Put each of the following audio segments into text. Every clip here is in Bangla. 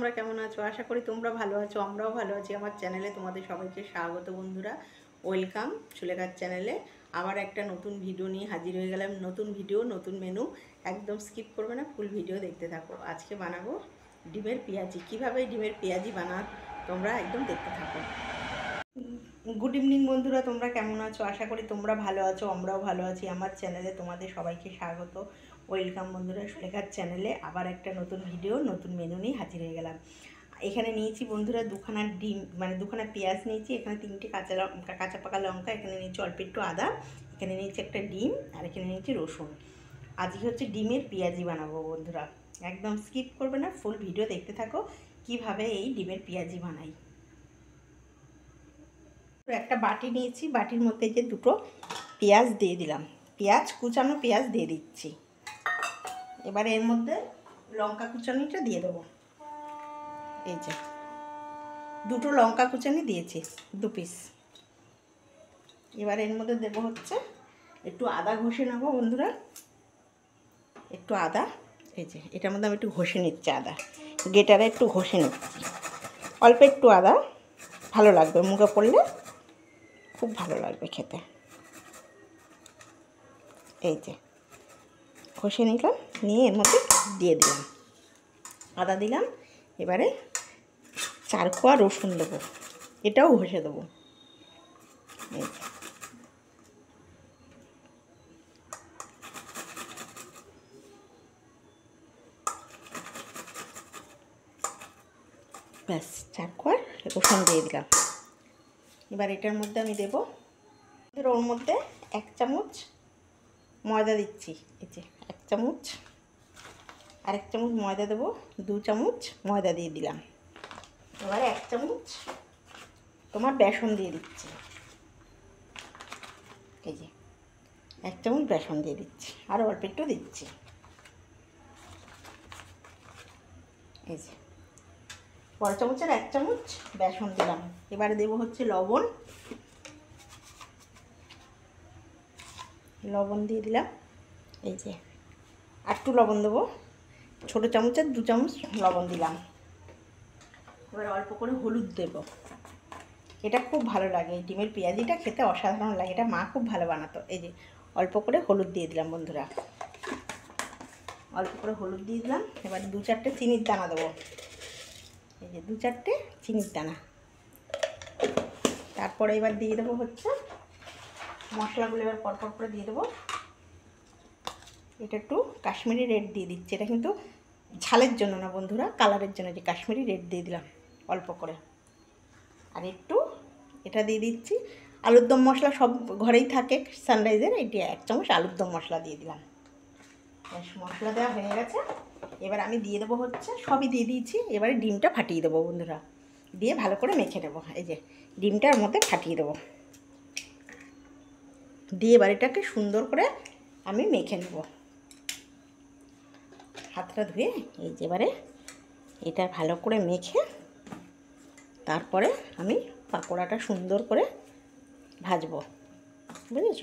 তোমরা কেমন আছো? আশা করি তোমরা ভালো আছো, আমরাও ভালো আছি। আমার চ্যানেলে তোমাদের সবাইকে স্বাগত বন্ধুরা। ওয়েলকাম সুলেখার চ্যানেলে। আবার একটা নতুন ভিডিও নিয়ে হাজির হয়ে গেলাম। নতুন ভিডিও, নতুন মেনু, একদম স্কিপ করবে না, ফুল ভিডিও দেখতে থাকো। আজকে বানাবো ডিমের পেঁয়াজি। কীভাবে ডিমের পেঁয়াজি বানাও তোমরা একদম দেখতে থাকো। গুড ইভিনিং বন্ধুরা, তোমরা কেমন আছো? আশা করি তোমরা ভালো আছো, আমরাও ভালো আছি। আমার চ্যানেলে তোমাদের সবাইকে স্বাগত। ওয়েলকাম বন্ধুরা সুলেখার চ্যানেলে। আবার একটা নতুন ভিডিও, নতুন মেনু নিয়ে হাজির হয়ে গেলাম। এখানে নিয়েছি বন্ধুরা দুখানা ডিম, মানে দুখানা পেঁয়াজ নিয়েছি, এখানে 3টে কাঁচা পাকা লঙ্কা, এখানে নিয়েছি অল্প একটু আদা, এখানে নিয়েছি একটা ডিম, আর এখানে নিয়েছি রসুন। আজকে হচ্ছে ডিমের পেঁয়াজি বানাবো বন্ধুরা। একদম স্কিপ করবে না, ফুল ভিডিও দেখতে থাকো কিভাবে এই ডিমের পেঁয়াজি বানাই। একটা বাটি নিয়েছি, বাটির মধ্যে যে দুটো পেঁয়াজ দিয়ে দিলাম, পেঁয়াজ কুচানো পেঁয়াজ দিয়ে দিচ্ছি। এবার এর মধ্যে লঙ্কা কুচানিটা দিয়ে দেবো। এই যে দুটো লঙ্কা কুচানি দিয়েছি, 2 পিস। এবার এর মধ্যে দেবো হচ্ছে একটু আদা ঘষে নেবো বন্ধুরা, একটু আদা। এই যে এটার মধ্যে আমি একটু ঘষে নিচ্ছি আদা, গেটারে একটু ঘষে নিচ্ছি। অল্প একটু আদা, ভালো লাগবে, মুখে পড়লে খুব ভালো লাগবে খেতে। এই যে ঘষে নিলাম, নিয়ে এর মধ্যে দিয়ে দিলাম, আদা দিলাম। এবারে 4 কোয়া রসুন দেবো, এটাও ঘষে দেবো। এই যে ব্যাস 4 কোয়া রসুন দিয়ে দিলাম। এবার এটার মধ্যে আমি দেবো, ওর মধ্যে 1 চামচ ময়দা দিচ্ছি। এই যে 1 চামচ, আর 1 চামচ ময়দা দেবো, 2 চামচ ময়দা দিয়ে দিলাম। এবারে 1 চামচ তোমার বেসন দিয়ে দিচ্ছি। এই যে 1 চামচ বেসন দিয়ে দিচ্ছি, আর অল্প একটু দিচ্ছি। এই যে বড় চামচের 1 চামচ বেসন দিলাম। এবারে দেবো হচ্ছে লবণ, লবণ দিয়ে দিলাম। এই যে আর একটু লবণ দেবো, ছোটো চামচের 2 চামচ লবণ দিলাম। এবার অল্প করে হলুদ দেবো। এটা খুব ভালো লাগে, এই ডিমের পেঁয়াজিটা খেতে অসাধারণ লাগে, এটা মা খুব ভালো বানাতো। এই যে অল্প করে হলুদ দিয়ে দিলাম বন্ধুরা, অল্প করে হলুদ দিয়ে দিলাম। এবার 2-4টে চিনির দানা দেবো। এই যে 2-4টে চিনির দানা। তারপরে এবার দিয়ে দেবো হচ্ছে মশলাগুলো, এবার পরপর করে দিয়ে দেবো। এটা একটু কাশ্মীরি রেড দিয়ে দিচ্ছি, এটা কিন্তু ঝালের জন্য না বন্ধুরা, কালারের জন্য। যে কাশ্মীরি রেড দিয়ে দিলাম অল্প করে। আর একটু এটা দিয়ে দিচ্ছি আলুর দম মশলা, সব ঘরেই থাকে সানরাইজের, এটি 1 চামচ আলুর দম মশলা দিয়ে দিলাম। মশলা দেওয়া হয়ে গেছে। এবার আমি দিয়ে দেবো হচ্ছে, সবই দিয়ে দিয়েছি। এবারে ডিমটা ফাটিয়ে দেবো বন্ধুরা, দিয়ে ভালো করে মেখে নেবো। এই যে ডিমটার মধ্যে ফাটিয়ে দেবো, দিয়ে এবার এটাকে সুন্দর করে আমি মেখে নেব। হাতটা ধুয়ে এই যে এবারে এটা ভালো করে মেখে তারপরে আমি পাকোড়াটা সুন্দর করে ভাজবো, বুঝেছ?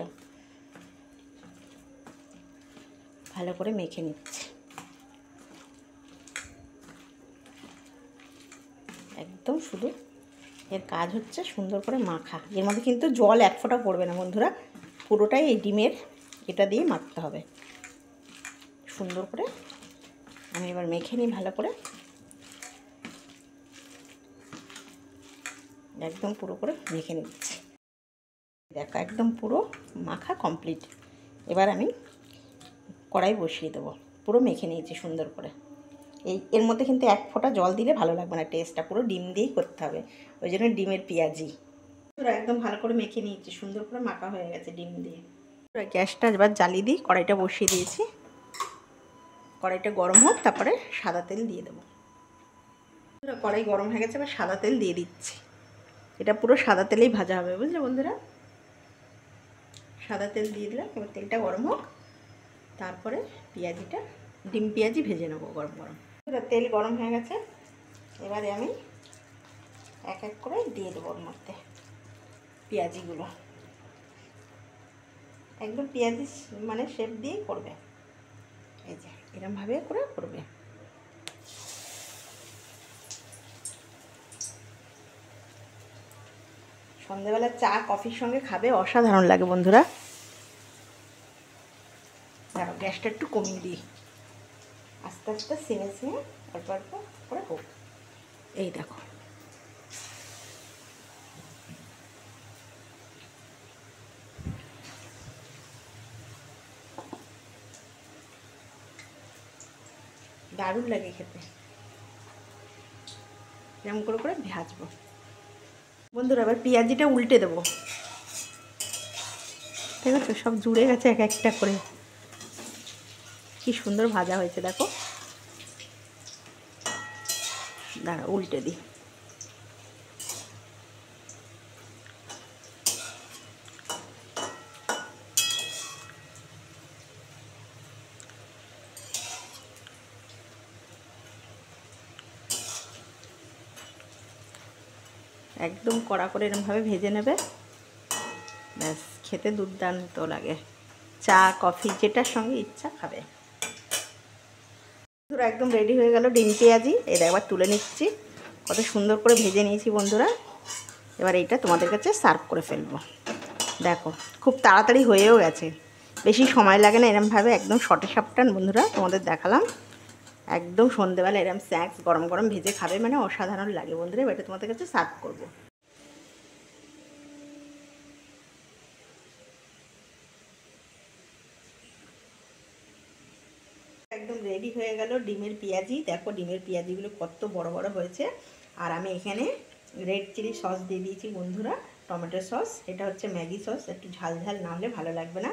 ভালো করে মেখে নিচ্ছি, একদম শুধু এর কাজ হচ্ছে সুন্দর করে মাখা। এর মধ্যে কিন্তু জল 1 ফোঁটা পড়বে না বন্ধুরা, পুরোটাই এই ডিমের এটা দিয়ে মাখতে হবে। সুন্দর করে আমি এবার মেখে নিই ভালো করে, একদম পুরো করে মেখে নিচ্ছি। দেখো একদম পুরো মাখা কমপ্লিট। এবার আমি কড়াই বসিয়ে দেবো, পুরো মেখে নিয়েছি সুন্দর করে। এর মধ্যে কিন্তু 1 ফোঁটা জল দিলে ভালো লাগবে না, টেস্টটা পুরো ডিম দিয়েই করতে হবে, ওই জন্য ডিমের পেঁয়াজি। একদম ভালো করে মেখে নিয়েছি, সুন্দর করে মাখা হয়ে গেছে ডিম দিয়ে। গ্যাসটা এবার জ্বালিয়ে দিই, কড়াইটা বসিয়ে দিয়েছি। কড়াইটা গরম হোক, তারপরে সাদা তেল দিয়ে দেবো। কড়াই গরম হয়ে গেছে, এবার সাদা তেল দিয়ে দিচ্ছি। এটা পুরো সাদা তেলেই ভাজা হবে, বুঝলে বন্ধুরা? সাদা তেল দিয়ে দিলাম। এবার তেলটা গরম হোক, তারপরে পেঁয়াজিটা, ডিম পেঁয়াজি ভেজে নেবো গরম গরম। তেল গরম হয়ে গেছে, এবারে আমি এক এক করে দিয়ে দেবো ওর মধ্যে পেঁয়াজিগুলো। একদম পেঁয়াজি মানে শেপ দিয়েই করবে, এই যে এরমভাবে করে করবে। সন্ধ্যেবেলা চা কফির সঙ্গে খাবে, অসাধারণ লাগে বন্ধুরা। দেখো গ্যাসটা একটু কমিয়ে দিই, আস্তে আস্তে সিমে সিমে অল্প অল্প করে হোক। এই দেখো দারুণ লাগে খেতে, এরকম করে করে ভাজবো বন্ধুরা। এবার পেঁয়াজিটা উল্টে দেবো, ঠিক আছে? সব জুড়ে গেছে এক একটা করে, কি সুন্দর ভাজা হয়েছে দেখো। দাঁড়া উল্টে দিই। একদম কড়া করে এরকমভাবে ভেজে নেবে, ব্যাস খেতে দুর্দান্ত লাগে। চা কফি যেটার সঙ্গে ইচ্ছা খাবে। বন্ধুরা একদম রেডি হয়ে গেল ডিম পেঁয়াজি। এটা একবার তুলে নিচ্ছি, কত সুন্দর করে ভেজে নিয়েছি বন্ধুরা। এবার এইটা তোমাদের কাছে সার্ভ করে ফেলবো। দেখো খুব তাড়াতাড়ি হয়েও গেছে, বেশি সময় লাগে না। এরমভাবে একদম শর্টে সাপটান বন্ধুরা তোমাদের দেখালাম। একদম সন্ধ্যেবেলা এরম স্ন্যাক্স গরম গরম ভেজে খাবে, মানে অসাধারণ লাগে বন্ধুরা। এবার এটা তোমাদের কাছে সার্ভ করবো। একদম রেডি হয়ে গেল ডিমের পেঁয়াজি। দেখো ডিমের পেঁয়াজিগুলো কত বড় বড় হয়েছে। আর আমি এখানে রেড চিলি সস দিয়ে দিয়েছি বন্ধুরা, টমেটো সস। এটা হচ্ছে ম্যাগি সস, একটু ঝাল ঝাল না হলে ভালো লাগবে না।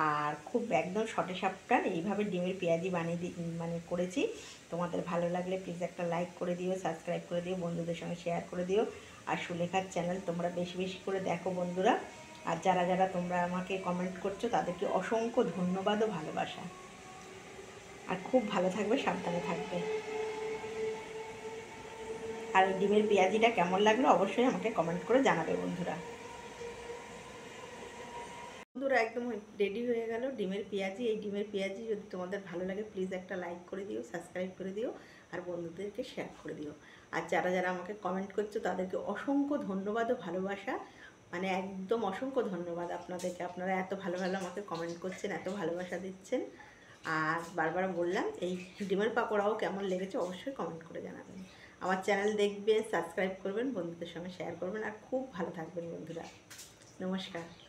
আর খুব একদম শর্টে সাপটান এইভাবে ডিমের পেঁয়াজি বানিয়ে করেছি। তোমাদের ভালো লাগলে প্লিজ একটা লাইক করে দিও, সাবস্ক্রাইব করে দিও, বন্ধুদের সঙ্গে শেয়ার করে দিও। আর সুলেখার চ্যানেল তোমরা বেশি বেশি করে দেখো বন্ধুরা। আর যারা যারা তোমরা আমাকে কমেন্ট করছো তাদেরকে অসংখ্য ধন্যবাদ ও ভালোবাসা। আর খুব ভালো থাকবে, সাবধানে থাকবে। আর ডিমের পেঁয়াজিটা কেমন লাগলো অবশ্যই আমাকে কমেন্ট করে জানাবে বন্ধুরা। বন্ধুরা একদম রেডি হয়ে গেল ডিমের পেঁয়াজি। এই ডিমের পেঁয়াজি যদি তোমাদের ভালো লাগে প্লিজ একটা লাইক করে দিও, সাবস্ক্রাইব করে দিও, আর বন্ধুদেরকে শেয়ার করে দিও। আর যারা যারা আমাকে কমেন্ট করছো তাদেরকে অসংখ্য ধন্যবাদ ও ভালোবাসা, মানে একদম অসংখ্য ধন্যবাদ আপনাদেরকে। আপনারা এত ভালো ভালো আমাকে কমেন্ট করছেন, এত ভালোবাসা দিচ্ছেন। আর বারবার বললাম এই ডিমের পাকোড়াও কেমন লেগেছে অবশ্যই কমেন্ট করে জানাবেন। আমার চ্যানেল দেখবেন, সাবস্ক্রাইব করবেন, বন্ধুদের সঙ্গে শেয়ার করবেন। আর খুব ভালো থাকবেন বন্ধুরা। নমস্কার।